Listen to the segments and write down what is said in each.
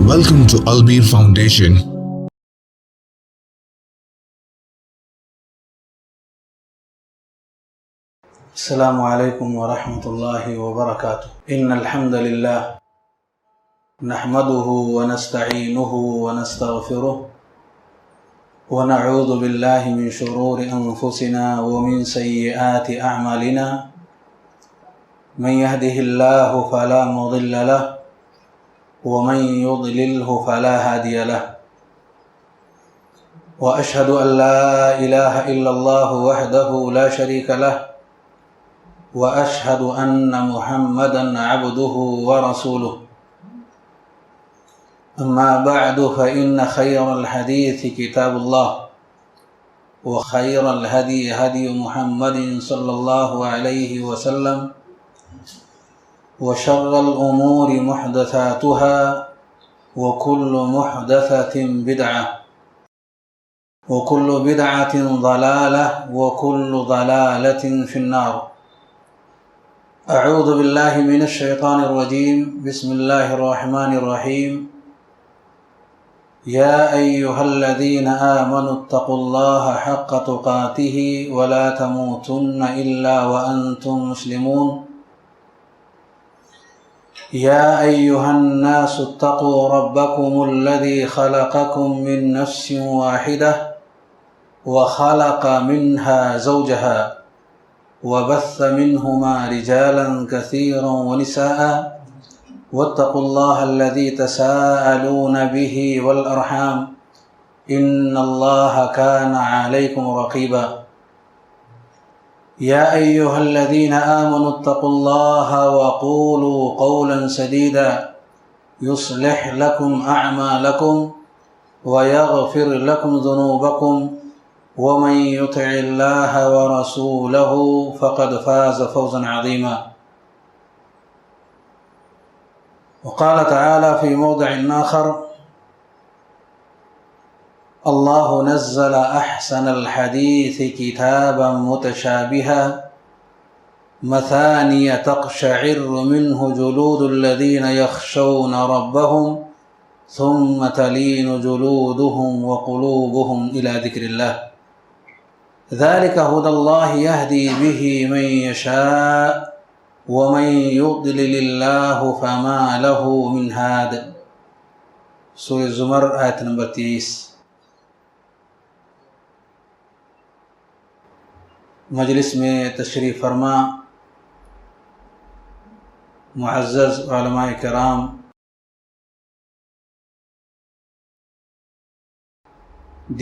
Welcome to Albir Foundation. السلام عليكم ورحمة الله وبركاته. إن الحمد لله نحمده ونستعينه ونستغفره ونعوذ بالله من شرور أنفسنا ومن سيئات أعمالنا. من يهده الله فلا مضل له ومن يضلله فلا هادي له. وأشهد أن لا إله إلا الله وحده لا شريك له وأشهد أن محمدًا عبده ورسوله. أما بعد فإن خير الحديث كتاب الله وخير الهدي هدي محمد صلى الله عليه وسلم وشر الأمور محدثاتها وكل محدثة بدعة وكل بدعة ضلالة وكل ضلالة في النار. أعوذ بالله من الشيطان الرجيم. بسم الله الرحمن الرحيم. يا أيها الذين آمنوا اتقوا الله حق تقاته ولا تموتن إلا وأنتم مسلمون. يا أيها الناس اتقوا ربكم الذي خلقكم من نفس واحدة وخلق منها زوجها وبث منهما رجالا كثيرا ونساء واتقوا الله الذي تساءلون به والأرحام إن الله كان عليكم رقيبا. يا أيها الذين آمنوا اتقوا الله وقولوا قولا سديدا يصلح لكم أعمالكم ويغفر لكم ذنوبكم ومن يطع الله ورسوله فقد فاز فوزا عظيما. وقال تعالى في موضع آخر: الله نزل أحسن الحديث كتابا متشابها مثانية تقشعر منه جلود الذين يخشون ربهم ثم تلين جلودهم وقلوبهم إلى ذكر الله ذلك هدى الله يهدي به من يشاء ومن يضلل الله فما له من هاد. سورہ زمر آیت نمبر 30. مجلس میں تشریف فرما معزز علماء کرام،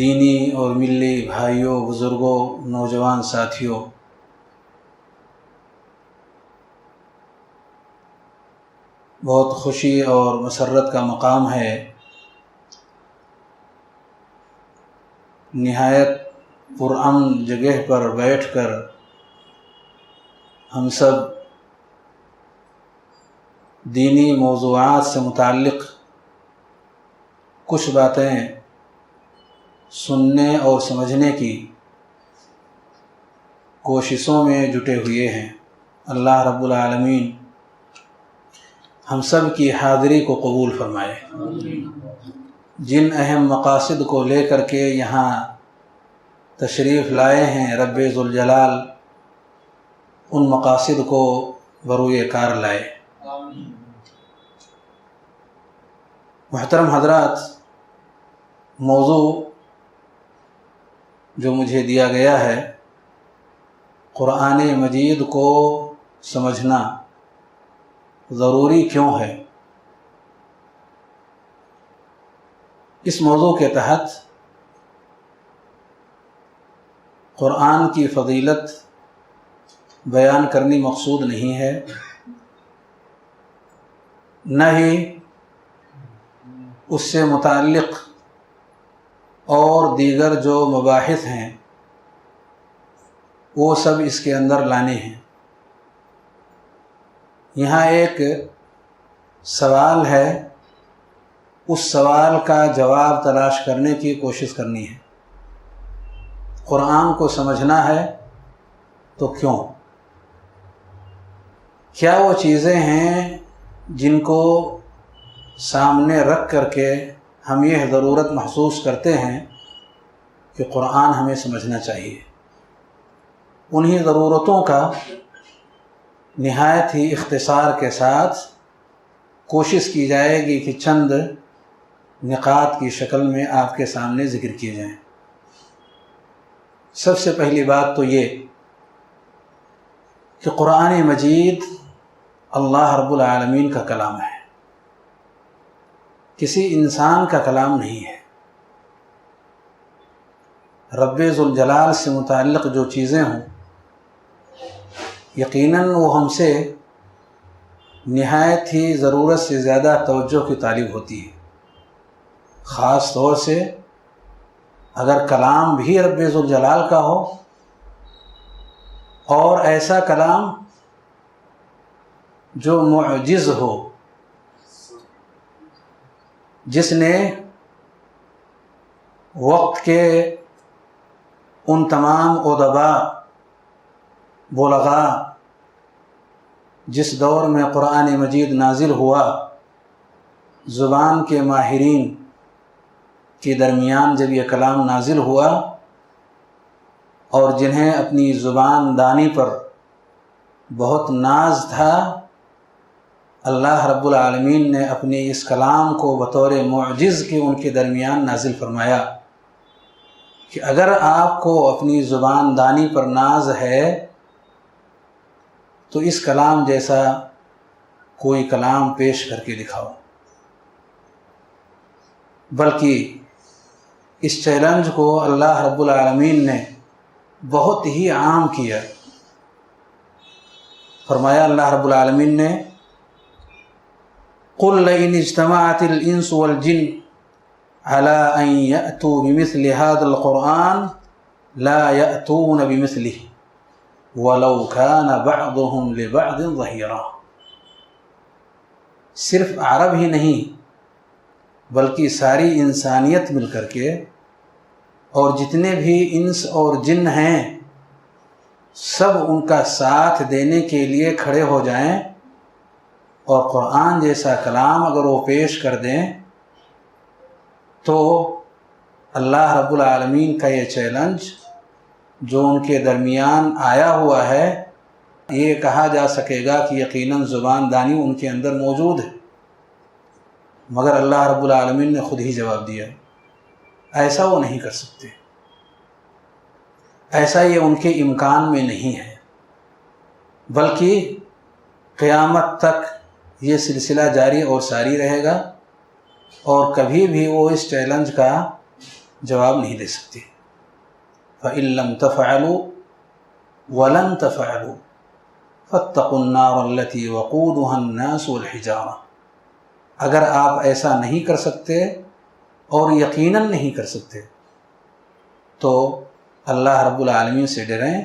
دینی اور ملی بھائیوں، بزرگوں، نوجوان ساتھیوں، بہت خوشی اور مسرت کا مقام ہے نہایت پرامن جگہ پر بیٹھ کر ہم سب دینی موضوعات سے متعلق کچھ باتیں سننے اور سمجھنے کی کوششوں میں جٹے ہوئے ہیں. اللہ رب العالمین ہم سب کی حاضری کو قبول فرمائے. جن اہم مقاصد کو لے کر کے یہاں تشریف لائے ہیں رب ذوالجلال، ان مقاصد کو بروئے کار لائے. محترم حضرات، موضوع جو مجھے دیا گیا ہے، قرآن مجید کو سمجھنا ضروری کیوں ہے. اس موضوع کے تحت قرآن کی فضیلت بیان کرنی مقصود نہیں ہے، نہ ہی اس سے متعلق اور دیگر جو مباحث ہیں وہ سب اس کے اندر لانے ہیں. یہاں ایک سوال ہے، اس سوال کا جواب تلاش کرنے کی کوشش کرنی ہے. قرآن کو سمجھنا ہے تو کیوں؟ کیا وہ چیزیں ہیں جن کو سامنے رکھ کر کے ہم یہ ضرورت محسوس کرتے ہیں کہ قرآن ہمیں سمجھنا چاہیے، انہی ضرورتوں کا نہایت ہی اختصار کے ساتھ کوشش کی جائے گی کہ چند نقاط کی شکل میں آپ کے سامنے ذکر کیے جائیں۔ سب سے پہلی بات تو یہ کہ قرآن مجید اللہ رب العالمین کا کلام ہے، کسی انسان کا کلام نہیں ہے۔ رب ذوالجلال سے متعلق جو چیزیں ہوں یقیناً وہ ہم سے نہایت ہی ضرورت سے زیادہ توجہ کی طالب ہوتی ہے، خاص طور سے اگر کلام بھی رب ذوالجلال کا ہو اور ایسا کلام جو معجز ہو، جس نے وقت کے ان تمام ادباء بلغاء جس دور میں قرآن مجید نازل ہوا، زبان کے ماہرین کے درمیان جب یہ کلام نازل ہوا اور جنہیں اپنی زبان دانی پر بہت ناز تھا، اللہ رب العالمین نے اپنے اس کلام کو بطور معجز کے ان کے درمیان نازل فرمایا کہ اگر آپ کو اپنی زبان دانی پر ناز ہے تو اس کلام جیسا کوئی کلام پیش کر کے دکھاؤ۔ بلکہ اس چیلنج کو اللہ رب العالمین نے بہت ہی عام کیا۔ فرمایا اللہ رب العالمین نے قُلْ لَئِنِ اجْتَمَعَتِ الْإِنسُ وَالْجِنُّ عَلَىٰ أَن يَأْتُوا بِمِثْلِ هَذَا الْقُرْآنِ لَا يَأْتُونَ بِمِثْلِهِ وَلَوْ كَانَ بَعْضُهُمْ لِبَعْضٍ ظَهِيرًا۔ صرف عرب ہی نہیں بلکہ ساری انسانیت مل کر کے اور جتنے بھی انس اور جن ہیں سب ان کا ساتھ دینے کے لیے کھڑے ہو جائیں اور قرآن جیسا کلام اگر وہ پیش کر دیں تو اللہ رب العالمین کا یہ چیلنج جو ان کے درمیان آیا ہوا ہے، یہ کہا جا سکے گا کہ یقیناً زبان دانی ان کے اندر موجود ہے، مگر اللہ رب العالمین نے خود ہی جواب دیا ایسا وہ نہیں کر سکتے، ایسا یہ ان کے امکان میں نہیں ہے، بلکہ قیامت تک یہ سلسلہ جاری اور ساری رہے گا اور کبھی بھی وہ اس چیلنج کا جواب نہیں دے سکتے۔ فَإِن لَّمْ تَفْعَلُوا وَلَن تَفْعَلُوا فَاتَّقُوا النَّارَ الَّتِي وَقُودُهَا النَّاسُ وَالْحِجَارَةُ، اگر آپ ایسا نہیں کر سکتے اور یقیناً نہیں کر سکتے تو اللہ رب العالمین سے ڈریں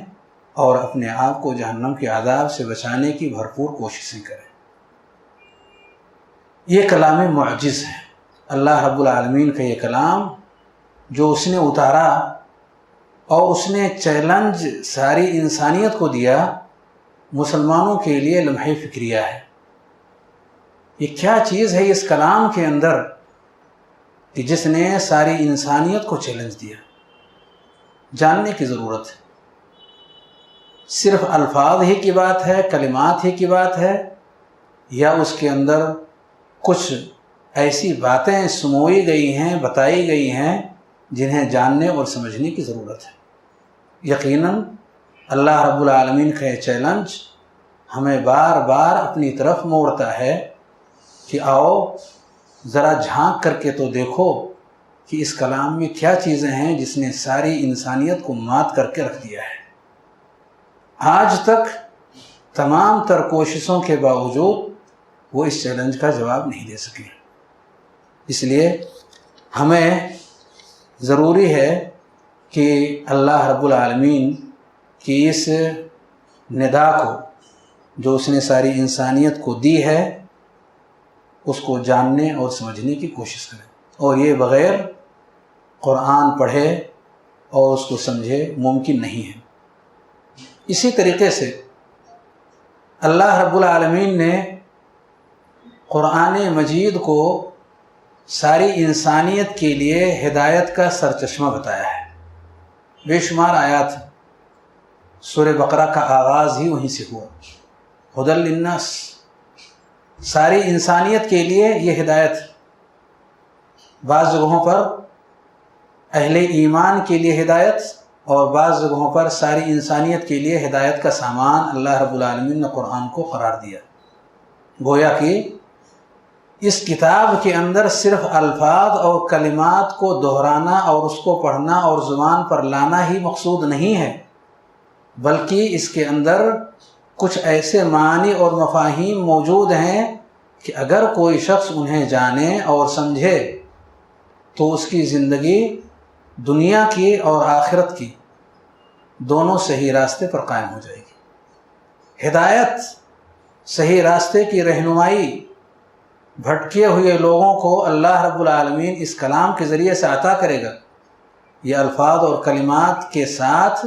اور اپنے آپ کو جہنم کے عذاب سے بچانے کی بھرپور کوششیں کریں۔ یہ کلام معجز ہے، اللہ رب العالمین کا یہ کلام جو اس نے اتارا اور اس نے چیلنج ساری انسانیت کو دیا، مسلمانوں کے لیے لمحہ فکریہ ہے۔ یہ کیا چیز ہے اس کلام کے اندر کہ جس نے ساری انسانیت کو چیلنج دیا؟ جاننے کی ضرورت ہے۔ صرف الفاظ ہی کی بات ہے، کلمات ہی کی بات ہے، یا اس کے اندر کچھ ایسی باتیں سموئی گئی ہیں، بتائی گئی ہیں جنہیں جاننے اور سمجھنے کی ضرورت ہے؟ یقیناً اللہ رب العالمین کا یہ چیلنج ہمیں بار بار اپنی طرف موڑتا ہے کہ آؤ ذرا جھانک کر کے تو دیکھو کہ اس کلام میں کیا چیزیں ہیں جس نے ساری انسانیت کو مات کر کے رکھ دیا ہے۔ آج تک تمام تر کوششوں کے باوجود وہ اس چیلنج کا جواب نہیں دے سکے۔ اس لیے ہمیں ضروری ہے کہ اللہ رب العالمین کی اس ندا کو جو اس نے ساری انسانیت کو دی ہے اس کو جاننے اور سمجھنے کی کوشش کریں، اور یہ بغیر قرآن پڑھے اور اس کو سمجھے ممکن نہیں ہے۔ اسی طریقے سے اللہ رب العالمین نے قرآن مجید کو ساری انسانیت کے لیے ہدایت کا سرچشمہ بتایا ہے۔ بے شمار آیات، سورہ بقرہ کا آغاز ہی وہیں سے ہوا، ہدی للناس، ساری انسانیت کے لیے یہ ہدایت۔ بعض جگہوں پر اہل ایمان کے لیے ہدایت، اور بعض جگہوں پر ساری انسانیت کے لیے ہدایت کا سامان اللہ رب العالمین نے قرآن کو قرار دیا۔ گویا کہ اس کتاب کے اندر صرف الفاظ اور کلمات کو دہرانا اور اس کو پڑھنا اور زبان پر لانا ہی مقصود نہیں ہے، بلکہ اس کے اندر کچھ ایسے معنی اور مفاہیم موجود ہیں کہ اگر کوئی شخص انہیں جانے اور سمجھے تو اس کی زندگی دنیا کی اور آخرت کی دونوں صحیح راستے پر قائم ہو جائے گی۔ ہدایت، صحیح راستے کی رہنمائی بھٹکے ہوئے لوگوں کو اللہ رب العالمین اس کلام کے ذریعے سے عطا کرے گا۔ یہ الفاظ اور کلمات کے ساتھ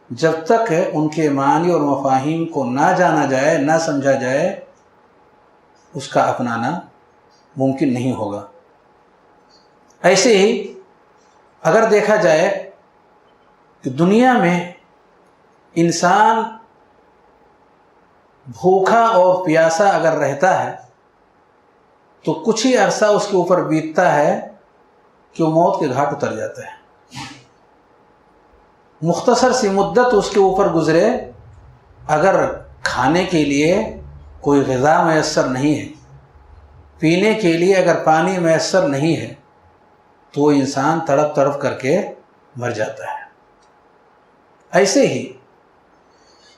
جب تک ان کے معنی اور مفاہیم کو نہ جانا جائے، نہ سمجھا جائے، اس کا اپنانا ممکن نہیں ہوگا۔ ایسے ہی اگر دیکھا جائے کہ دنیا میں انسان بھوکا اور پیاسا اگر رہتا ہے تو کچھ ہی عرصہ اس کے اوپر بیتتا ہے کہ وہ موت کے گھاٹ اتر جاتا ہے۔ مختصر سی مدت اس کے اوپر گزرے، اگر کھانے کے لیے کوئی غذا میسر نہیں ہے، پینے کے لیے اگر پانی میسر نہیں ہے، تو وہ انسان تڑپ تڑپ کر کے مر جاتا ہے۔ ایسے ہی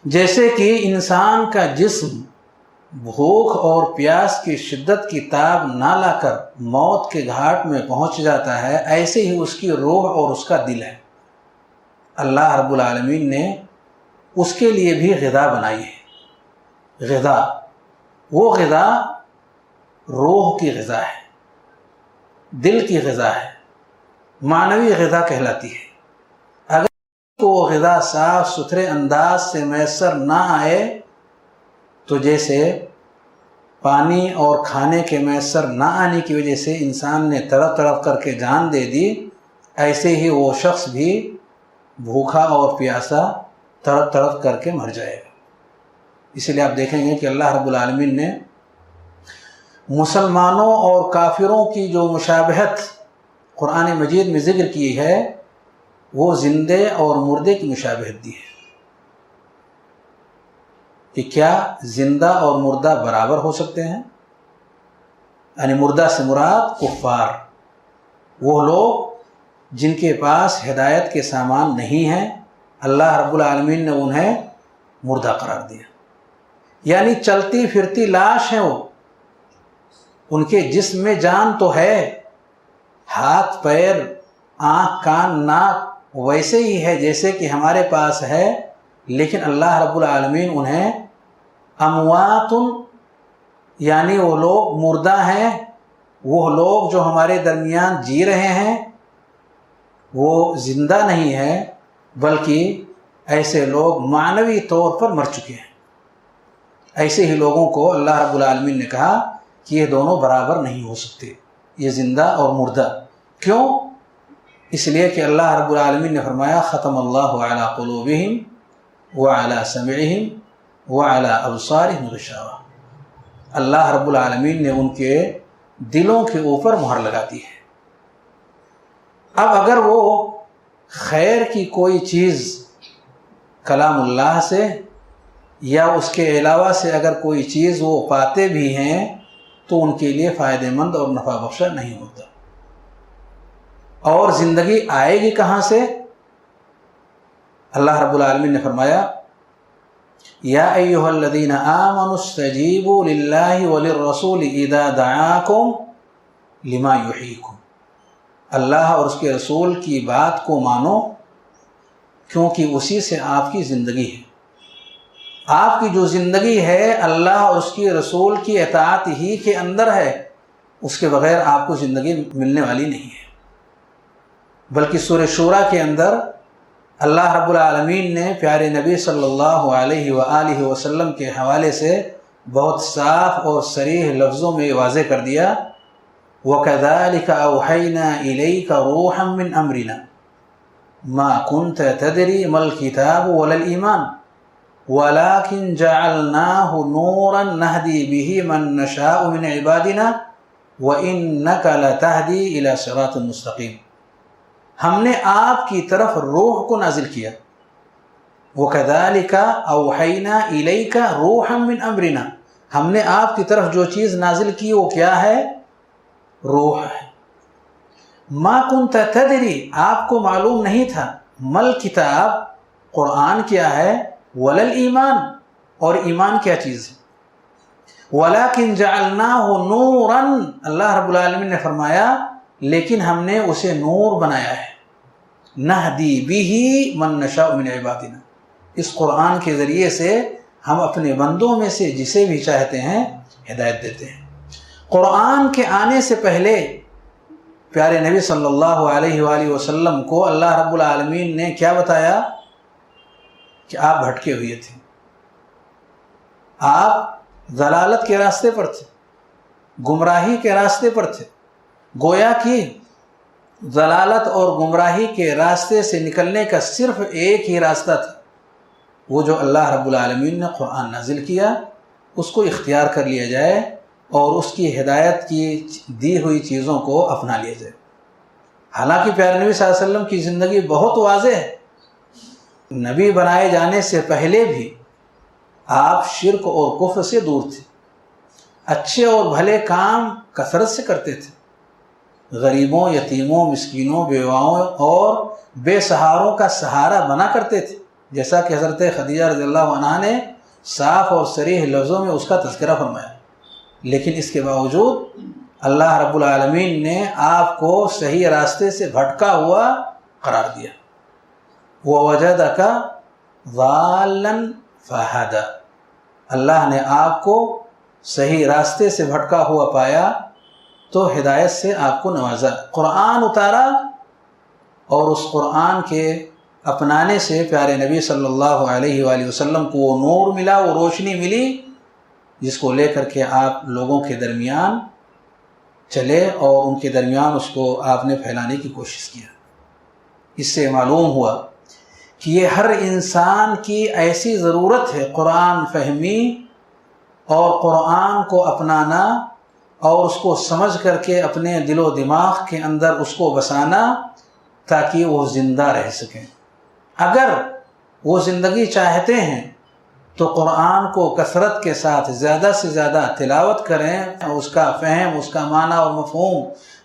جیسے کہ انسان کا جسم بھوک اور پیاس کی شدت کی تاب نہ لا کر موت کے گھاٹ میں پہنچ جاتا ہے، ایسے ہی اس کی روح اور اس کا دل ہے۔ اللہ رب العالمین نے اس کے لیے بھی غذا بنائی ہے۔ غذا، وہ غذا روح کی غذا ہے، دل کی غذا ہے، معنوی غذا کہلاتی ہے۔ اگر وہ غذا صاف ستھرے انداز سے میسر نہ آئے تو جیسے پانی اور کھانے کے میسر نہ آنے کی وجہ سے انسان نے تڑپ تڑپ کر کے جان دے دی، ایسے ہی وہ شخص بھی بھوکا اور پیاسا تڑپ تڑپ کر کے مر جائے گا۔ اسی لیے آپ دیکھیں گے کہ اللہ رب العالمین نے مسلمانوں اور کافروں کی جو مشابہت قرآن مجید میں ذکر کی ہے، وہ زندے اور مردے کی مشابہت دی ہے کہ کیا زندہ اور مردہ برابر ہو سکتے ہیں؟ یعنی مردہ سے مراد کفار، وہ لوگ جن کے پاس ہدایت کے سامان نہیں ہیں، اللہ رب العالمین نے انہیں مردہ قرار دیا، یعنی چلتی پھرتی لاش ہیں وہ، ان کے جسم میں جان تو ہے، ہاتھ پیر آنکھ کان ناک ویسے ہی ہے جیسے کہ ہمارے پاس ہے، لیکن اللہ رب العالمین انہیں اموات، یعنی وہ لوگ مردہ ہیں، وہ لوگ جو ہمارے درمیان جی رہے ہیں وہ زندہ نہیں ہیں، بلکہ ایسے لوگ معنوی طور پر مر چکے ہیں۔ ایسے ہی لوگوں کو اللہ رب العالمین نے کہا کہ یہ دونوں برابر نہیں ہو سکتے، یہ زندہ اور مردہ۔ کیوں؟ اس لیے کہ اللہ رب العالمین نے فرمایا ختم اللہ علی قلوبہم وعلی سمعہم وعلی ابصارہم غشاوہ، اللہ رب العالمین نے ان کے دلوں کے اوپر مہر لگا دی ہے۔ اب اگر وہ خیر کی کوئی چیز کلام اللہ سے یا اس کے علاوہ سے اگر کوئی چیز وہ پاتے بھی ہیں تو ان کے لیے فائدہ مند اور نفع بخشا نہیں ہوتا۔ اور زندگی آئے گی کہاں سے؟ اللہ رب العالمین نے فرمایا یا ایھا الذین آمنوا استجیبوا للہ وللرسول اذا دعاکم لما یحییکم، اللہ اور اس کے رسول کی بات کو مانو کیونکہ اسی سے آپ کی زندگی ہے۔ آپ کی جو زندگی ہے اللہ اور اس کی رسول کی اطاعت ہی کے اندر ہے، اس کے بغیر آپ کو زندگی ملنے والی نہیں ہے۔ بلکہ سورہ شورى کے اندر اللہ رب العالمین نے پیارے نبی صلی اللہ علیہ وآلہ وسلم کے حوالے سے بہت صاف اور صریح لفظوں میں واضح کر دیا، وَكَذَلِكَ أَوْحَيْنَا إِلَيْكَ رُوحًا مِّنْ أَمْرِنَا مَا كُنْتَ تَدْرِي مَا الْكِتَابُ وَلَا الْإِيمَانُ وَلَكِنْ جَعَلْنَاهُ نُورًا نَهْدِي بِهِ مَن نَّشَاءُ مِنْ عِبَادِنَا وَإِنَّكَ لَتَهْدِي إِلَى صِرَاطٍ مُّسْتَقِيمٍ۔ ہم نے آپ کی طرف روح کو نازل کیا، وَكَذَلِكَ أَوْحَيْنَا إِلَيْكَ رُوحًا مِّنْ أَمْرِنَا، ہم نے آپ کی طرف جو چیز نازل کی وہ کیا ہے؟ روح ہے۔ ما كنت تدری، آپ کو معلوم نہیں تھا، مل کتاب، قرآن کیا ہے، ولل ایمان، اور ایمان کیا چیز ہے۔ ولیکن جعلناہ نورا، اللہ رب العالمین نے فرمایا لیکن ہم نے اسے نور بنایا ہے، نہدی بہ من نشاء من عبادنا، اس قرآن کے ذریعے سے ہم اپنے بندوں میں سے جسے بھی چاہتے ہیں ہدایت دیتے ہیں۔ قرآن کے آنے سے پہلے پیارے نبی صلی اللہ علیہ وآلہ وسلم کو اللہ رب العالمین نے کیا بتایا کہ آپ بھٹکے ہوئے تھے، آپ ضلالت کے راستے پر تھے، گمراہی کے راستے پر تھے۔ گویا کہ ضلالت اور گمراہی کے راستے سے نکلنے کا صرف ایک ہی راستہ تھا، وہ جو اللہ رب العالمین نے قرآن نازل کیا اس کو اختیار کر لیا جائے اور اس کی ہدایت کی دی ہوئی چیزوں کو اپنا لیا جائے۔ حالانکہ پیارے نبی صلی اللہ علیہ وسلم کی زندگی بہت واضح ہے، نبی بنائے جانے سے پہلے بھی آپ شرک اور کفر سے دور تھے، اچھے اور بھلے کام کثرت سے کرتے تھے، غریبوں، یتیموں، مسکینوں، بیواؤں اور بے سہاروں کا سہارا بنا کرتے تھے، جیسا کہ حضرت خدیجہ رضی اللہ عنہا نے صاف اور صریح لفظوں میں اس کا تذکرہ فرمایا۔ لیکن اس کے باوجود اللہ رب العالمین نے آپ کو صحیح راستے سے بھٹکا ہوا قرار دیا۔ وَوَجَدَكَ ضَالًّا فَهَدَى، اللہ نے آپ کو صحیح راستے سے بھٹکا ہوا پایا تو ہدایت سے آپ کو نوازا، قرآن اتارا، اور اس قرآن کے اپنانے سے پیارے نبی صلی اللہ علیہ وآلہ وسلم کو وہ نور ملا، وہ روشنی ملی جس کو لے کر کے آپ لوگوں کے درمیان چلے اور ان کے درمیان اس کو آپ نے پھیلانے کی کوشش کیا۔ اس سے معلوم ہوا کہ یہ ہر انسان کی ایسی ضرورت ہے، قرآن فہمی اور قرآن کو اپنانا اور اس کو سمجھ کر کے اپنے دل و دماغ کے اندر اس کو بسانا تاکہ وہ زندہ رہ سکیں۔ اگر وہ زندگی چاہتے ہیں تو قرآن کو کثرت کے ساتھ زیادہ سے زیادہ تلاوت کریں، اس کا فہم، اس کا معنی اور مفہوم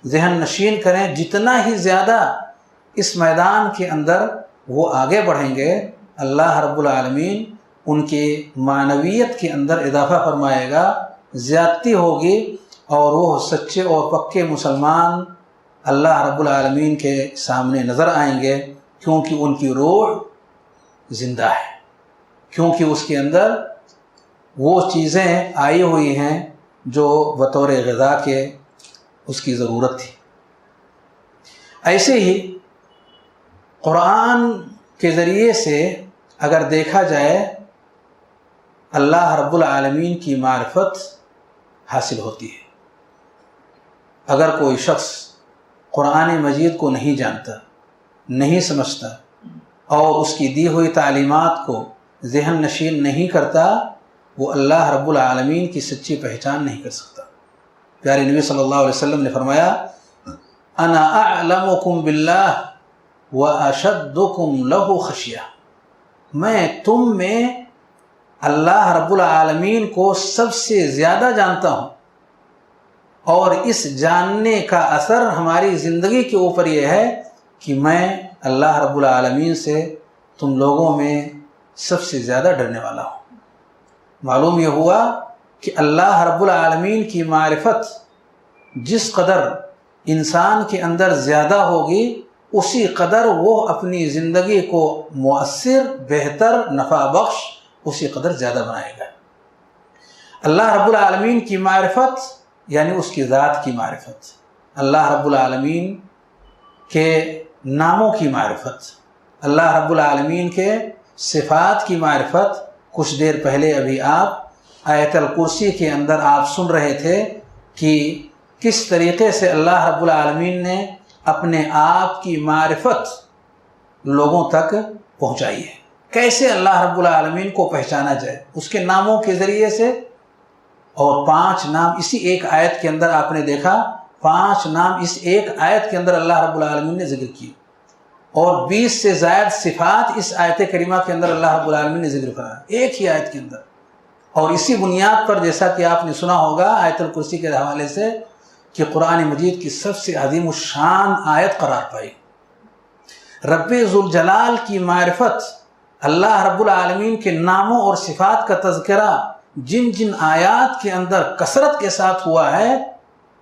ذہن نشین کریں۔ جتنا ہی زیادہ اس میدان کے اندر وہ آگے بڑھیں گے، اللہ رب العالمین ان کی معنویت کے اندر اضافہ فرمائے گا، زیادتی ہوگی، اور وہ سچے اور پکے مسلمان اللہ رب العالمین کے سامنے نظر آئیں گے، کیونکہ ان کی روح زندہ ہے، کیونکہ اس کے اندر وہ چیزیں آئی ہوئی ہیں جو بطور غذا کے اس کی ضرورت تھی۔ ایسے ہی قرآن کے ذریعے سے اگر دیکھا جائے اللہ رب العالمین کی معرفت حاصل ہوتی ہے۔ اگر کوئی شخص قرآن مجید کو نہیں جانتا، نہیں سمجھتا اور اس کی دی ہوئی تعلیمات کو ذہن نشین نہیں کرتا، وہ اللہ رب العالمین کی سچی پہچان نہیں کر سکتا۔ پیارے نبی صلی اللہ علیہ وسلم نے فرمایا، انا اعلمکم باللہ واشدکم لہ خشیہ، میں تم میں اللہ رب العالمین کو سب سے زیادہ جانتا ہوں، اور اس جاننے کا اثر ہماری زندگی کے اوپر یہ ہے کہ میں اللہ رب العالمین سے تم لوگوں میں سب سے زیادہ ڈرنے والا ہوں۔ معلوم یہ ہوا کہ اللہ رب العالمین کی معرفت جس قدر انسان کے اندر زیادہ ہوگی، اسی قدر وہ اپنی زندگی کو مؤثر، بہتر، نفع بخش اسی قدر زیادہ بنائے گا۔ اللہ رب العالمین کی معرفت یعنی اس کی ذات کی معرفت، اللہ رب العالمین کے ناموں کی معرفت، اللہ رب العالمین کے صفات کی معرفت۔ کچھ دیر پہلے ابھی آپ آیت الکرسی کے اندر آپ سن رہے تھے کہ کس طریقے سے اللہ رب العالمین نے اپنے آپ کی معرفت لوگوں تک پہنچائی ہے، کیسے اللہ رب العالمین کو پہچانا جائے اس کے ناموں کے ذریعے سے، اور 5 نام اسی ایک آیت کے اندر آپ نے دیکھا، 5 نام اس ایک آیت کے اندر اللہ رب العالمین نے ذکر کیے، اور 20 سے زائد صفات اس آیت کریمہ کے اندر اللہ رب العالمین نے ذکر کرا ایک ہی آیت کے اندر۔ اور اسی بنیاد پر جیسا کہ آپ نے سنا ہوگا آیت الکرسی کے حوالے سے کہ قرآن مجید کی سب سے عظیم الشان آیت قرار پائی۔ رب ذوالجلال کی معرفت، اللہ رب العالمین کے ناموں اور صفات کا تذکرہ جن جن آیات کے اندر کثرت کے ساتھ ہوا ہے،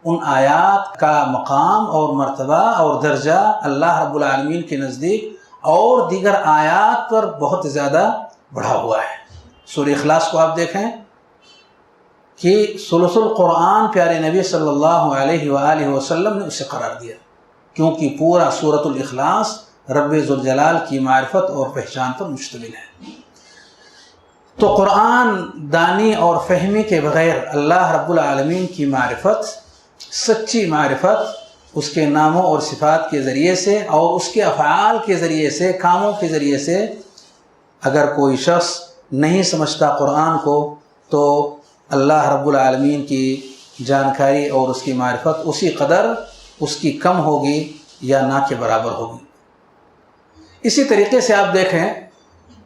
ان آیات کا مقام اور مرتبہ اور درجہ اللہ رب العالمین کے نزدیک اور دیگر آیات پر بہت زیادہ بڑھا ہوا ہے۔ سورہ اخلاص کو آپ دیکھیں کہ ثلث القرآن پیارے نبی صلی اللہ علیہ وآلہ وسلم نے اسے قرار دیا، کیونکہ پورا سورۃ الاخلاص رب ذوالجلال کی معرفت اور پہچان پر مشتمل ہے۔ تو قرآن دانی اور فہمی کے بغیر اللہ رب العالمین کی معرفت، سچی معرفت اس کے ناموں اور صفات کے ذریعے سے اور اس کے افعال کے ذریعے سے، کاموں کے ذریعے سے، اگر کوئی شخص نہیں سمجھتا قرآن کو تو اللہ رب العالمین کی جانکاری اور اس کی معرفت اسی قدر اس کی کم ہوگی یا نہ کے برابر ہوگی۔ اسی طریقے سے آپ دیکھیں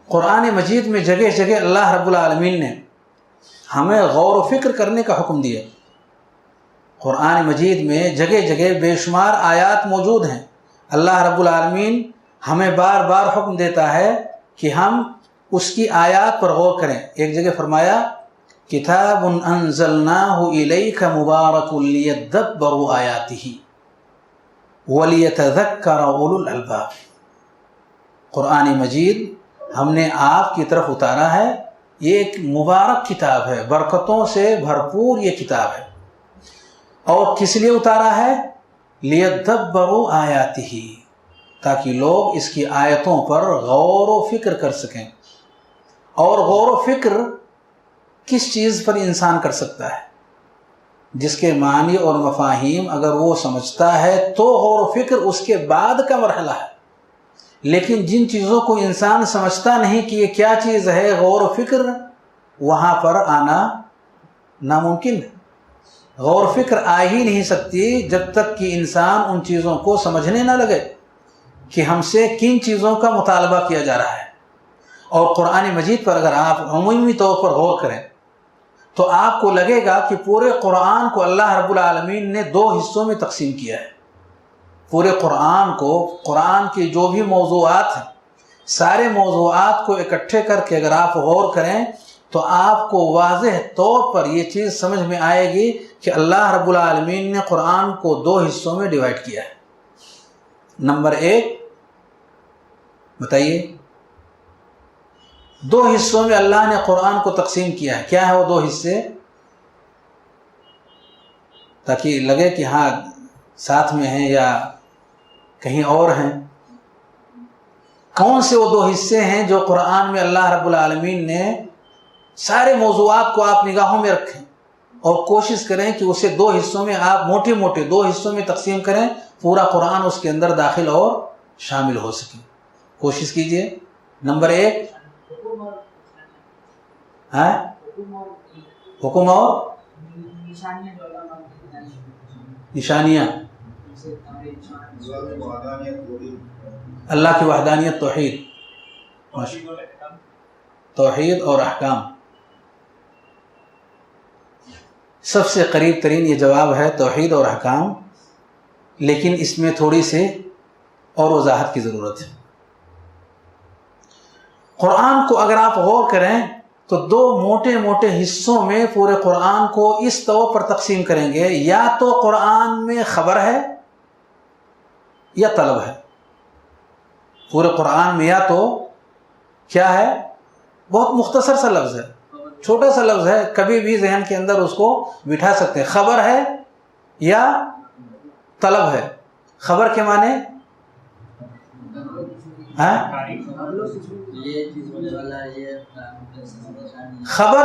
قرآن مجید میں جگہ جگہ اللہ رب العالمین نے ہمیں غور و فکر کرنے کا حکم دیا۔ قرآن مجید میں جگہ جگہ بے شمار آیات موجود ہیں۔ اللہ رب العالمین ہمیں بار بار حکم دیتا ہے کہ ہم اس کی آیات پر غور کریں۔ ایک جگہ فرمایا کتاب انزلناہ الیک مبارک لیدبروا آیاتہ ولیتذکر اولو الالباب۔ قرآن مجید ہم نے آپ کی طرف اتارا ہے، یہ ایک مبارک کتاب ہے، برکتوں سے بھرپور یہ کتاب ہے، اور کس لیے اتارا ہے؟ لیدبروا آیاتہ، تاکہ لوگ اس کی آیتوں پر غور و فکر کر سکیں۔ اور غور و فکر کس چیز پر انسان کر سکتا ہے؟ جس کے معنی اور مفاہیم اگر وہ سمجھتا ہے تو غور و فکر اس کے بعد کا مرحلہ ہے، لیکن جن چیزوں کو انسان سمجھتا نہیں کہ یہ کیا چیز ہے، غور و فکر وہاں پر آنا ناممکن ہے۔ غور و فکر آ ہی نہیں سکتی جب تک کہ انسان ان چیزوں کو سمجھنے نہ لگے کہ ہم سے کن چیزوں کا مطالبہ کیا جا رہا ہے۔ اور قرآن مجید پر اگر آپ عمومی طور پر غور کریں تو آپ کو لگے گا کہ پورے قرآن کو اللہ رب العالمین نے 2 حصوں میں تقسیم کیا ہے۔ پورے قرآن کو، قرآن کے جو بھی موضوعات ہیں، سارے موضوعات کو اکٹھے کر کے اگر آپ غور کریں تو آپ کو واضح طور پر یہ چیز سمجھ میں آئے گی کہ اللہ رب العالمین نے قرآن کو 2 حصوں میں ڈیوائیڈ کیا ہے۔ نمبر 1 بتائیے، 2 حصوں میں اللہ نے قرآن کو تقسیم کیا ہے۔ کیا ہے وہ 2 حصے؟ تاکہ لگے کہ ہاں ساتھ میں ہیں یا کہیں اور ہیں۔ کون سے وہ 2 حصے ہیں جو قرآن میں اللہ رب العالمین نے سارے موضوعات کو آپ نگاہوں میں رکھیں اور کوشش کریں کہ اسے 2 حصوں میں آپ موٹے موٹے 2 حصوں میں تقسیم کریں، پورا قرآن اس کے اندر داخل اور شامل ہو سکے۔ کوشش کیجئے۔ نمبر 1 حکم اور نشانیاں، اللہ کی وحدانیت، توحید اور احکام۔ سب سے قریب ترین یہ جواب ہے توحید اور احکام، لیکن اس میں تھوڑی سی اور وضاحت کی ضرورت ہے۔ قرآن کو اگر آپ غور کریں تو 2 موٹے موٹے حصوں میں پورے قرآن کو اس طور پر تقسیم کریں گے، یا تو قرآن میں خبر ہے یا طلب ہے۔ پورے قرآن میں یا تو کیا ہے؟ بہت مختصر سا لفظ ہے، چھوٹا سا لفظ ہے، کبھی بھی ذہن کے اندر اس کو بٹھا سکتے ہیں۔ خبر ہے یا طلب ہے؟ خبر کے معنی خبر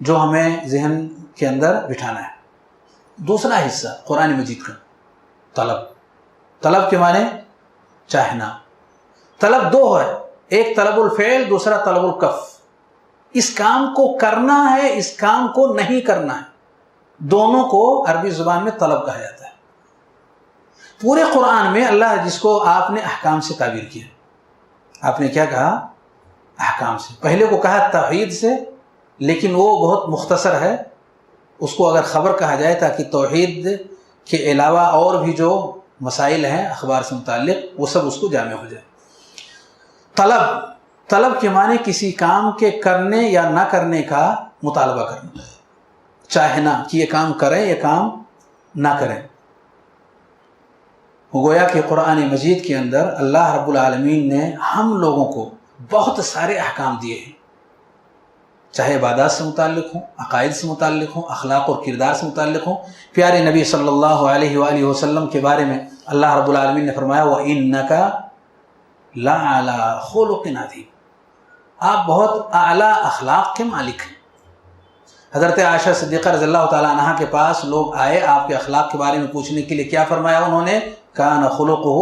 جو ہمیں ذہن کے اندر بٹھانا ہے۔ دوسرا حصہ قرآن مجید کا طلب، طلب کے معنی چاہنا۔ طلب دو ہے، ایک طلب الفعل، دوسرا طلب الکف۔ اس کام کو کرنا ہے، اس کام کو نہیں کرنا ہے، دونوں کو عربی زبان میں طلب کہا جاتا ہے۔ پورے قرآن میں اللہ جس کو آپ نے احکام سے تعبیر کیا، آپ نے کیا کہا؟ احکام سے۔ پہلے کو کہا توحید سے، لیکن وہ بہت مختصر ہے، اس کو اگر خبر کہا جائے تاکہ توحید کے علاوہ اور بھی جو مسائل ہیں اخبار سے متعلق وہ سب اس کو جامع ہو جائے۔ طلب، طلب کے معنی کسی کام کے کرنے یا نہ کرنے کا مطالبہ کرنا، چاہنا کہ یہ کام کریں یہ کام نہ کریں۔ گویا کہ قرآن مجید کے اندر اللہ رب العالمین نے ہم لوگوں کو بہت سارے احکام دیے ہیں، چاہے عبادات سے متعلق ہوں، عقائد سے متعلق ہوں، اخلاق اور کردار سے متعلق ہوں۔ پیارے نبی صلی اللہ علیہ وآلہ وسلم کے بارے میں اللہ رب العالمین نے فرمایا وَإِنَّكَ لَعَلَىٰ خُلُقٍ عَظِيمٍ، آپ بہت اعلیٰ اخلاق کے مالک ہیں۔ حضرت عائشہ صدیقہ رضی اللہ تعالیٰ عنہا کے پاس لوگ آئے آپ کے اخلاق کے بارے میں پوچھنے کے لیے، کیا فرمایا انہوں نے؟ کان خلقہ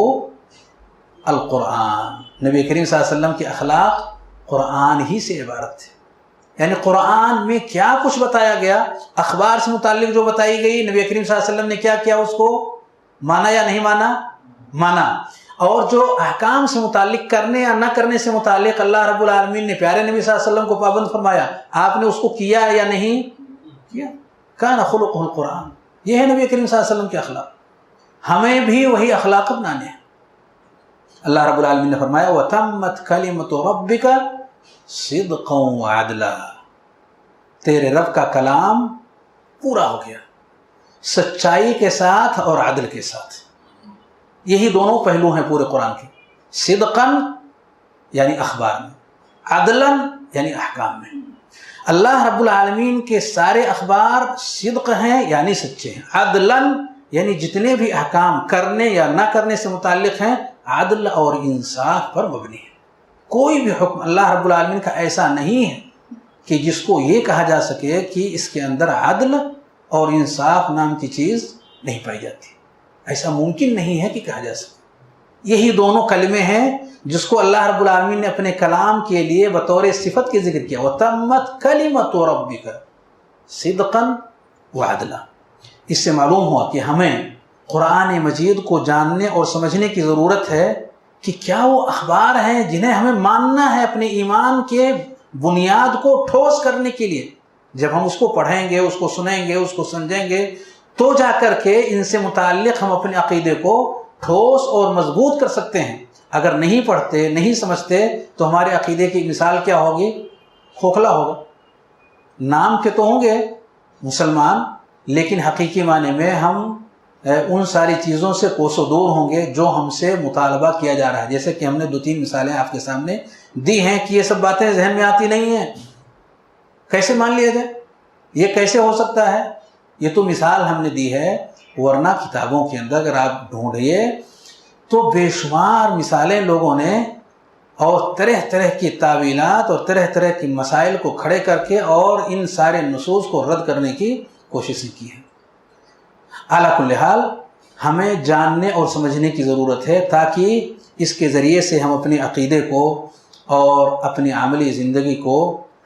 القرآن، نبی کریم صلی اللہ علیہ وسلم کے اخلاق قرآن ہی سے عبارت تھے۔ یعنی قرآن میں کیا کچھ بتایا گیا، اخبار سے متعلق جو بتائی گئی، نبی کریم صلی اللہ علیہ وسلم نے کیا کیا، اس کو مانا یا نہیں مانا؟ مانا۔ اور جو احکام سے متعلق کرنے یا نہ کرنے سے متعلق اللہ رب العالمین نے پیارے نبی صلی اللہ علیہ وسلم کو پابند فرمایا، آپ نے اس کو کیا یا نہیں کیا؟ کان خلقہ القرآن، یہ ہے نبی کریم صلی اللہ علیہ وسلم کے اخلاق، ہمیں بھی وہی اخلاق اپنانے ہیں۔ اللہ رب العالمین نے فرمایا وَتَمَّتْ كَلِمَةُ رَبِّكَ صِدْقًا وَعَدْلًا، تیرے رب کا کلام پورا ہو گیا سچائی کے ساتھ اور عدل کے ساتھ۔ یہی دونوں پہلو ہیں پورے قرآن کے، صدقاً یعنی اخبار میں، عدلاً یعنی احکام میں۔ اللہ رب العالمین کے سارے اخبار صدق ہیں یعنی سچے ہیں، عدلاً یعنی جتنے بھی احکام کرنے یا نہ کرنے سے متعلق ہیں عدل اور انصاف پر مبنی ہے۔ کوئی بھی حکم اللہ رب العالمین کا ایسا نہیں ہے کہ جس کو یہ کہا جا سکے کہ اس کے اندر عدل اور انصاف نام کی چیز نہیں پائی جاتی، ایسا ممکن نہیں ہے کہ کہا جا سکے۔ یہی دونوں کلمے ہیں جس کو اللہ رب العالمین نے اپنے کلام کے لیے بطور صفت کے ذکر کیا، وَتَمَّتْ كَلِمَةُ رَبِّكَ صِدْقًا وَعَدْلًا۔ اس سے معلوم ہوا کہ ہمیں قرآن مجید کو جاننے اور سمجھنے کی ضرورت ہے کہ کیا وہ اخبار ہیں جنہیں ہمیں ماننا ہے اپنے ایمان کے بنیاد کو ٹھوس کرنے کے لیے۔ جب ہم اس کو پڑھیں گے، اس کو سنیں گے، اس کو سمجھیں گے تو جا کر کے ان سے متعلق ہم اپنے عقیدے کو ٹھوس اور مضبوط کر سکتے ہیں۔ اگر نہیں پڑھتے، نہیں سمجھتے تو ہمارے عقیدے کی مثال کیا ہوگی؟ کھوکھلا ہوگا۔ نام کے تو ہوں گے مسلمان، لیکن حقیقی معنی میں ہم ان ساری چیزوں سے کوسوں دور ہوں گے جو ہم سے مطالبہ کیا جا رہا ہے۔ جیسے کہ ہم نے 2-3 مثالیں آپ کے سامنے دی ہیں کہ یہ سب باتیں ذہن میں آتی نہیں ہیں، کیسے مان لیا جائے، یہ کیسے ہو سکتا ہے؟ یہ تو مثال ہم نے دی ہے، ورنہ کتابوں کے اندر اگر آپ ڈھونڈیے تو بے شمار مثالیں لوگوں نے اور طرح طرح کی تعویلات اور طرح طرح کی مسائل کو کھڑے کر کے اور ان سارے نصوص کو رد کرنے کی کوششیں کی ہیں۔ اعلیٰ کل حال ہمیں جاننے اور سمجھنے کی ضرورت ہے تاکہ اس کے ذریعے سے ہم اپنے عقیدے کو اور اپنی عملی زندگی کو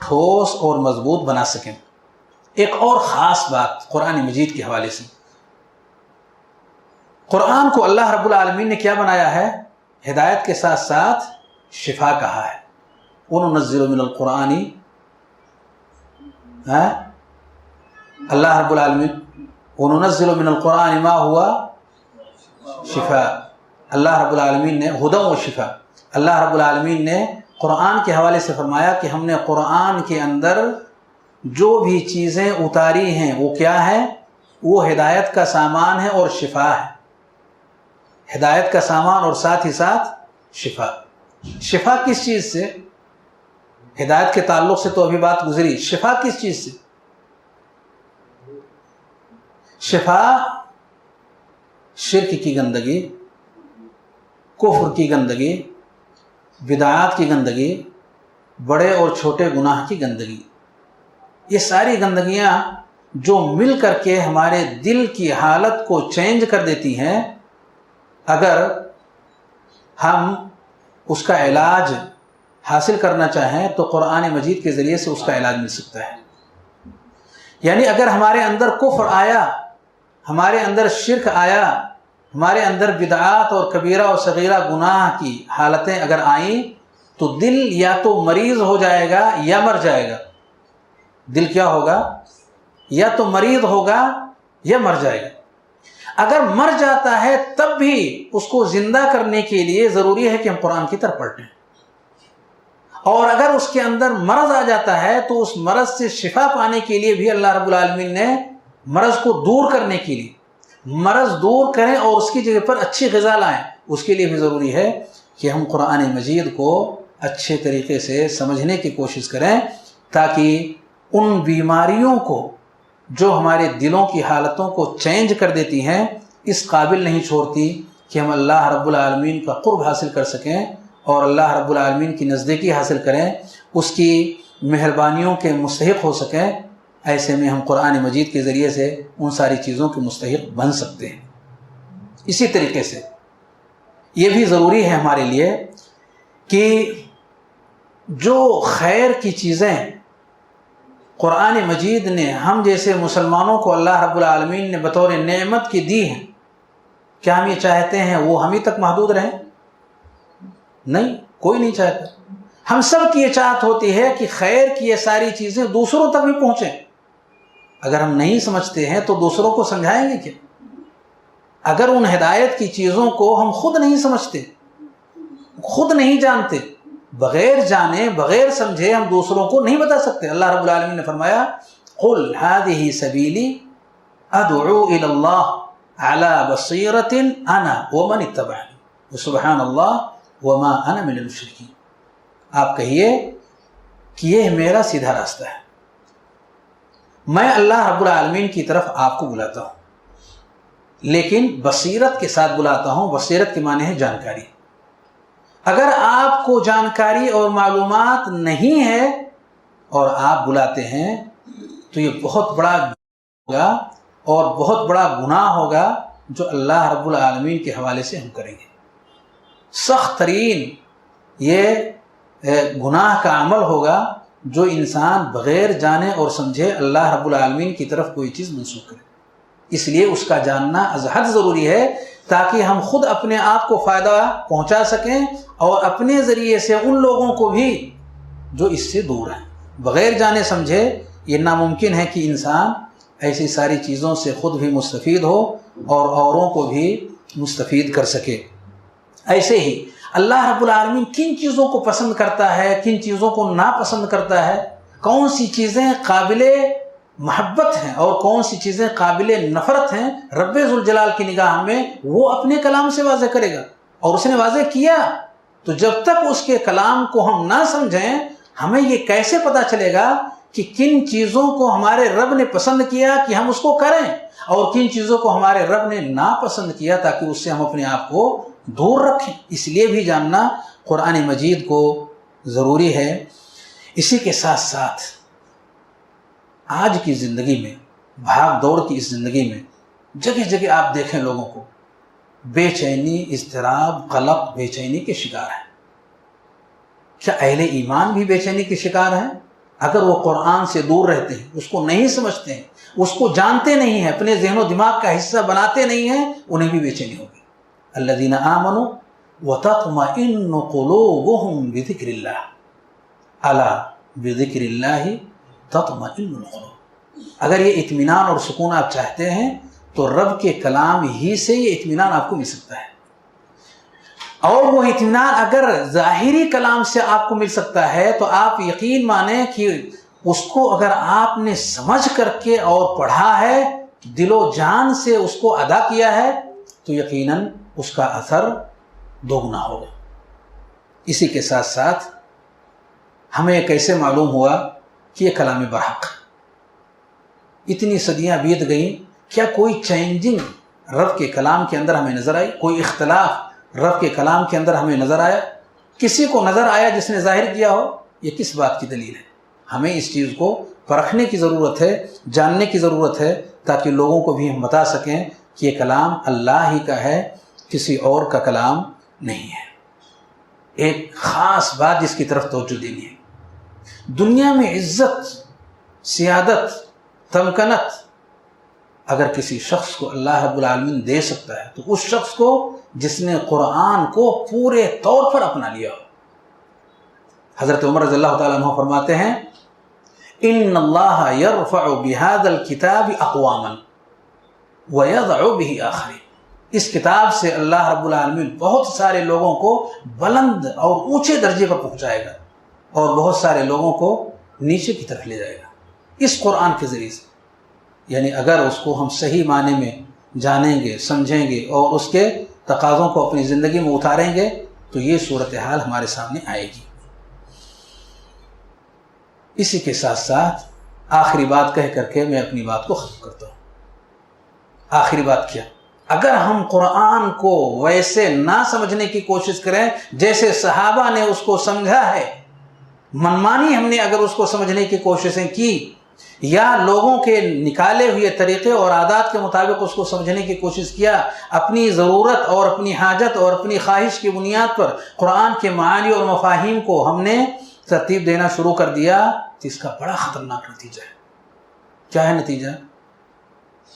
ٹھوس اور مضبوط بنا سکیں۔ ایک اور خاص بات قرآن مجید کے حوالے سے، قرآن کو اللہ رب العالمین نے کیا بنایا ہے؟ ہدایت کے ساتھ ساتھ شفا کہا ہے۔ وَنُنَزِّلُ مِنَ الْقُرْآنِ، اللہ رب العالمین وَنُنَزِّلُ مِنَ الْقُرْآنِ مَا هُوَ شِفَاء، اللہ رب العالمین نے ہدیٰ و شفا، اللہ رب العالمین نے قرآن کے حوالے سے فرمایا کہ ہم نے قرآن کے اندر جو بھی چیزیں اتاری ہیں وہ کیا ہے؟ وہ ہدایت کا سامان ہے اور شفا ہے۔ ہدایت کا سامان اور ساتھ ہی ساتھ شفا۔ شفا کس چیز سے؟ ہدایت کے تعلق سے تو ابھی بات گزری، شفا کس چیز سے؟ شفا شرک کی گندگی، کفر کی گندگی، بدعات کی گندگی، بڑے اور چھوٹے گناہ کی گندگی، یہ ساری گندگیاں جو مل کر کے ہمارے دل کی حالت کو چینج کر دیتی ہیں، اگر ہم اس کا علاج حاصل کرنا چاہیں تو قرآن مجید کے ذریعے سے اس کا علاج مل سکتا ہے۔ یعنی اگر ہمارے اندر کفر آیا، ہمارے اندر شرک آیا، ہمارے اندر بدعات اور کبیرہ اور صغیرہ گناہ کی حالتیں اگر آئیں تو دل یا تو مریض ہو جائے گا یا مر جائے گا۔ دل کیا ہوگا؟ یا تو مریض ہوگا یا مر جائے گا۔ اگر مر جاتا ہے تب بھی اس کو زندہ کرنے کے لیے ضروری ہے کہ ہم قرآن کی طرف پڑھیں، اور اگر اس کے اندر مرض آ جاتا ہے تو اس مرض سے شفا پانے کے لیے بھی اللہ رب العالمین نے مرض کو دور کرنے کے لیے مرض دور کریں اور اس کی جگہ پر اچھی غذا لائیں، اس کے لیے بھی ضروری ہے کہ ہم قرآن مجید کو اچھے طریقے سے سمجھنے کی کوشش کریں، تاکہ ان بیماریوں کو جو ہمارے دلوں کی حالتوں کو چینج کر دیتی ہیں اس قابل نہیں چھوڑتی کہ ہم اللہ رب العالمین کا قرب حاصل کر سکیں اور اللہ رب العالمین کی نزدیکی حاصل کریں، اس کی مہربانیوں کے مستحق ہو سکیں۔ ایسے میں ہم قرآن مجید کے ذریعے سے ان ساری چیزوں کے مستحق بن سکتے ہیں۔ اسی طریقے سے یہ بھی ضروری ہے ہمارے لیے کہ جو خیر کی چیزیں قرآن مجید نے ہم جیسے مسلمانوں کو اللہ رب العالمین نے بطور نعمت کی دی ہیں، کیا ہم یہ چاہتے ہیں وہ ہم ہی تک محدود رہیں؟ نہیں، کوئی نہیں چاہتا۔ ہم سب کی یہ چاہت ہوتی ہے کہ خیر کی یہ ساری چیزیں دوسروں تک بھی پہنچیں۔ اگر ہم نہیں سمجھتے ہیں تو دوسروں کو سمجھائیں گے کیا؟ اگر ان ہدایت کی چیزوں کو ہم خود نہیں سمجھتے، خود نہیں جانتے، بغیر جانے بغیر سمجھے ہم دوسروں کو نہیں بتا سکتے۔ اللہ رب العالمین نے فرمایا قل هذه سبیلی ادعو الی اللہ علی بصیرۃ انا ومن اتبعنی وسبحان اللہ وما انا من المشرکین۔ آپ کہیے کہ یہ میرا سیدھا راستہ ہے، میں اللہ رب العالمین کی طرف آپ کو بلاتا ہوں، لیکن بصیرت کے ساتھ بلاتا ہوں۔ بصیرت کے معنی ہے جانکاری۔ اگر آپ کو جانکاری اور معلومات نہیں ہے اور آپ بلاتے ہیں تو یہ بہت بڑا ہوگا اور بہت بڑا گناہ ہوگا جو اللہ رب العالمین کے حوالے سے ہم کریں گے۔ سخت ترین یہ گناہ کا عمل ہوگا جو انسان بغیر جانے اور سمجھے اللہ رب العالمین کی طرف کوئی چیز منسوخ کرے۔ اس لیے اس کا جاننا از حد ضروری ہے تاکہ ہم خود اپنے آپ کو فائدہ پہنچا سکیں اور اپنے ذریعے سے ان لوگوں کو بھی جو اس سے دور ہیں۔ بغیر جانے سمجھے یہ ناممکن ہے کہ انسان ایسی ساری چیزوں سے خود بھی مستفید ہو اور اوروں کو بھی مستفید کر سکے۔ ایسے ہی اللہ رب العالمین کن چیزوں کو پسند کرتا ہے، کن چیزوں کو ناپسند کرتا ہے، کون سی چیزیں قابل محبت ہیں اور کون سی چیزیں قابل نفرت ہیں، رب ذوالجلال کی نگاہ میں وہ اپنے کلام سے واضح کرے گا، اور اس نے واضح کیا۔ تو جب تک اس کے کلام کو ہم نہ سمجھیں ہمیں یہ کیسے پتہ چلے گا کہ کن چیزوں کو ہمارے رب نے پسند کیا کہ ہم اس کو کریں اور کن چیزوں کو ہمارے رب نے ناپسند کیا تاکہ اس سے ہم اپنے آپ کو دور رکھیں۔ اس لیے بھی جاننا قرآن مجید کو ضروری ہے۔ اسی کے ساتھ ساتھ آج کی زندگی میں، بھاگ دوڑ کی اس زندگی میں جگہ جگہ آپ دیکھیں لوگوں کو بے چینی، اضطراب، قلق، بے چینی کے شکار ہیں۔ کیا اہل ایمان بھی بے چینی کے شکار ہیں؟ اگر وہ قرآن سے دور رہتے ہیں، اس کو نہیں سمجھتے ہیں، اس کو جانتے نہیں ہیں، اپنے ذہن و دماغ کا حصہ بناتے نہیں ہیں، انہیں بھی بے چینی ہوگی۔ الذین آمنوا وتطمئن قلوبهم بذکر اللہ الا بذکر اللہ تطمئن القلوب۔ اگر یہ اطمینان اور سکون آپ چاہتے ہیں تو رب کے کلام ہی سے یہ اطمینان آپ کو مل سکتا ہے، اور وہ اطمینان اگر ظاہری کلام سے آپ کو مل سکتا ہے تو آپ یقین مانیں کہ اس کو اگر آپ نے سمجھ کر کے اور پڑھا ہے، دل و جان سے اس کو ادا کیا ہے، تو یقیناً اس کا اثر دوگنا ہوگا۔ اسی کے ساتھ ساتھ ہمیں کیسے معلوم ہوا کہ یہ کلام برحق؟ اتنی صدیاں بیت گئیں، کیا کوئی چینجنگ رب کے کلام کے اندر ہمیں نظر آئی؟ کوئی اختلاف رب کے کلام کے اندر ہمیں نظر آیا؟ کسی کو نظر آیا جس نے ظاہر کیا ہو؟ یہ کس بات کی دلیل ہے؟ ہمیں اس چیز کو پرکھنے کی ضرورت ہے، جاننے کی ضرورت ہے، تاکہ لوگوں کو بھی ہم بتا سکیں کہ یہ کلام اللہ ہی کا ہے، کسی اور کا کلام نہیں ہے۔ ایک خاص بات جس کی طرف توجہ دینی ہے، دنیا میں عزت، سیادت، تمکنت اگر کسی شخص کو اللہ رب العالمین دے سکتا ہے تو اس شخص کو جس نے قرآن کو پورے طور پر اپنا لیا ہو۔ حضرت عمر رضی اللہ تعالیٰ عنہ فرماتے ہیں ان اللہ یرفع بہذا الکتاب اقواما ویضع بہ آخرین، اس کتاب سے اللہ رب العالمین بہت سارے لوگوں کو بلند اور اونچے درجے پر پہنچائے گا اور بہت سارے لوگوں کو نیچے کی طرف لے جائے گا اس قرآن کے ذریعے سے۔ یعنی اگر اس کو ہم صحیح معنی میں جانیں گے، سمجھیں گے اور اس کے تقاضوں کو اپنی زندگی میں اتاریں گے تو یہ صورتحال ہمارے سامنے آئے گی۔ اسی کے ساتھ ساتھ آخری بات کہہ کر کے میں اپنی بات کو ختم کرتا ہوں۔ آخری بات کیا؟ اگر ہم قرآن کو ویسے نہ سمجھنے کی کوشش کریں جیسے صحابہ نے اس کو سمجھا ہے، منمانی ہم نے اگر اس کو سمجھنے کی کوششیں کی یا لوگوں کے نکالے ہوئے طریقے اور عادات کے مطابق اس کو سمجھنے کی کوشش کیا، اپنی ضرورت اور اپنی حاجت اور اپنی خواہش کی بنیاد پر قرآن کے معانی اور مفاہیم کو ہم نے ترتیب دینا شروع کر دیا تو اس کا بڑا خطرناک نتیجہ ہے۔ کیا ہے نتیجہ؟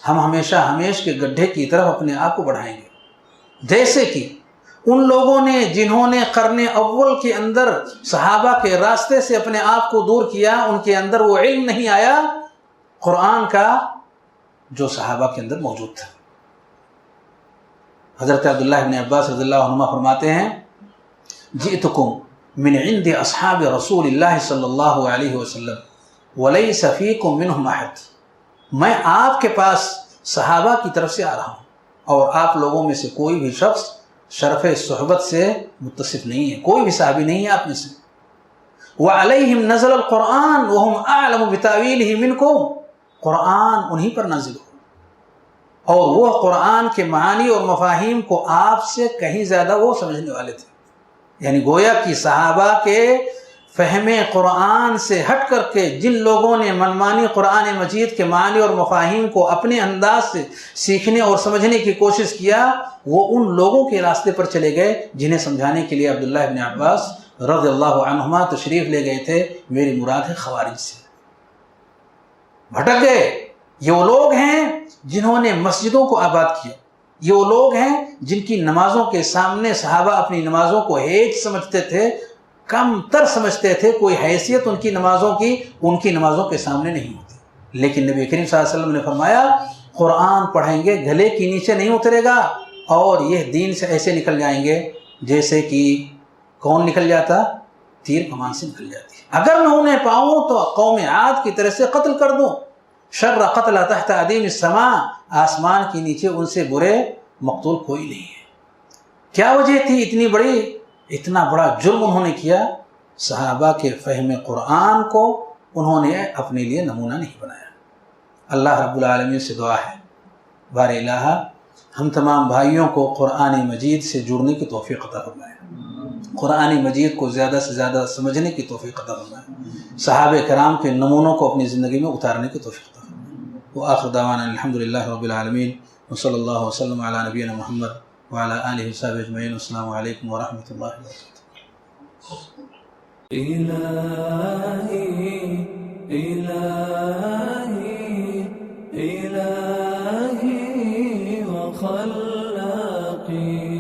ہم ہمیش کے گڈھے کی طرف اپنے آپ کو بڑھائیں گے، جیسے کہ ان لوگوں نے جنہوں نے قرن اول کے اندر صحابہ کے راستے سے اپنے آپ کو دور کیا، ان کے اندر وہ علم نہیں آیا قرآن کا جو صحابہ کے اندر موجود تھا۔ حضرت عبداللہ بن عباس رضی اللہ عنہما فرماتے ہیں جئتکم من عند اصحاب رسول اللہ صلی اللہ علیہ وسلم ولیس فیکم منہم احد، میں آپ کے پاس صحابہ کی طرف سے آ رہا ہوں اور آپ لوگوں میں سے کوئی بھی شخص شرف صحبت سے متصف نہیں ہے، کوئی بھی صحابی نہیں ہے آپ میں سے۔ وعلیہم نزل القرآن وہم اعلم بتاویلہ منکم، قرآن انہی پر نازل ہو اور وہ قرآن کے معانی اور مفاہیم کو آپ سے کہیں زیادہ وہ سمجھنے والے تھے۔ یعنی گویا کہ صحابہ کے فہم قرآن سے ہٹ کر کے جن لوگوں نے منمانی قرآن مجید کے معنی اور مفاہیم کو اپنے انداز سے سیکھنے اور سمجھنے کی کوشش کیا، وہ ان لوگوں کے راستے پر چلے گئے جنہیں سمجھانے کے لیے عبداللہ بن عباس رضی اللہ عنہما تشریف لے گئے تھے۔ میری مراد ہے خوارج سے، بھٹک گئے۔ یہ وہ لوگ ہیں جنہوں نے مسجدوں کو آباد کیا، یہ وہ لوگ ہیں جن کی نمازوں کے سامنے صحابہ اپنی نمازوں کو ہیچ سمجھتے تھے، کم تر سمجھتے تھے، کوئی حیثیت ان کی نمازوں کے سامنے نہیں ہوتی۔ لیکن نبی کریم صلی اللہ علیہ وسلم نے فرمایا قرآن پڑھیں گے گلے کے نیچے نہیں اترے گا اور یہ دین سے ایسے نکل جائیں گے جیسے کہ کون نکل جاتا؟ تیر کمان سے نکل جاتی ہے۔ اگر میں انہیں پاؤں تو قوم عاد کی طرح سے قتل کر دوں۔ شر قتل تحت عدیم السماء، آسمان کے نیچے ان سے برے مقتول کوئی نہیں ہے۔ کیا وجہ تھی اتنا بڑا جرم انہوں نے کیا؟ صحابہ کے فہم قرآن کو انہوں نے اپنے لیے نمونہ نہیں بنایا۔ اللہ رب العالمین سے دعا ہے بار الہ ہم تمام بھائیوں کو قرآن مجید سے جڑنے کی توفیق عطا فرمائے، قرآن مجید کو زیادہ سے زیادہ سمجھنے کی توفیق عطا فرمائے، صحابہ کرام کے نمونوں کو اپنی زندگی میں اتارنے کی توفیق عطا فرمائے۔ وآخر دعوانا الحمدللہ رب العالمین وصلی اللہ وسلم علی نبینا محمد وعلى آله وصحبه أجمعين، والسلام عليكم ورحمة الله وبركاته۔ إلهي وخلاقي